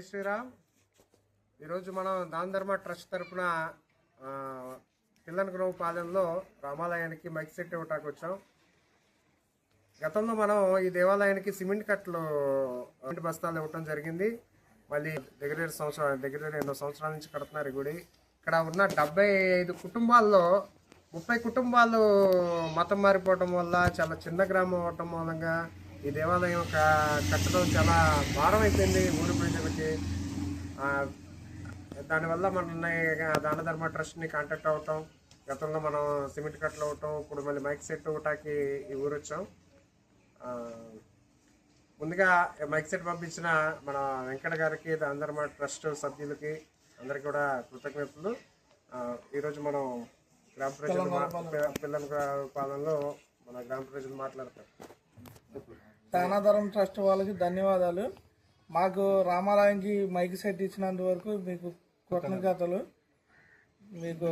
శ్రీరామ్. ఈరోజు మనం దాన ధర్మ ట్రస్ట్ తరఫున పిల్లన గ్రోవ్ పాలెంలో రామాలయానికి మైక్ సెట్ ఇవ్వటానికి వచ్చాం. గతంలో మనం ఈ దేవాలయానికి సిమెంట్ కట్టలు బస్తాలు ఇవ్వటం జరిగింది. మళ్ళీ దగ్గర ఎన్నో సంవత్సరాల నుంచి కడుతున్నారు ఈ గుడి. ఇక్కడ ఉన్న 75 కుటుంబాల్లో 30 కుటుంబాలు మతం మారిపోవటం వల్ల, చాలా చిన్న గ్రామం అవటం మూలంగా ఈ దేవాలయం కట్టడం చాలా భారం అయిపోయింది ఊరి ప్రజలకి. దానివల్ల మన దాన ధర్మ ట్రస్ట్ని కాంటాక్ట్ అవ్వటం, గతంలో మనం సిమెంట్ కట్టలు అవ్వటం, ఇప్పుడు మళ్ళీ మైక్ సెట్ ఇవ్వటానికి ఈ ఊరు వచ్చాం. ముందుగా మైక్ సెట్ పంపించిన మన వెంకట గారికి, దాన ధర్మ ట్రస్ట్ సభ్యులకి అందరికీ కూడా కృతజ్ఞతలు. ఈరోజు మనం గ్రామ ప్రజలు పిల్లల పాలనలో మన గ్రామ ప్రజలు మాట్లాడతారు. దాన ధర్మ ట్రస్ట్ వాళ్ళకి ధన్యవాదాలు. మాకు రామాలయానికి మైక్ సెట్ ఇచ్చినందువరకు మీకు కృతజ్ఞతలు. మీకు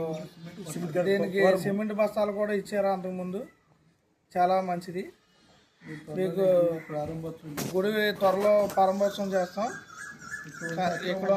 దీనికి సిమెంట్ బస్తాలు కూడా ఇచ్చారు అంతకుముందు, చాలా మంచిది. మీకు గుడి త్వరలో ప్రారంభోత్సవం చేస్తాం. ఇక్కడ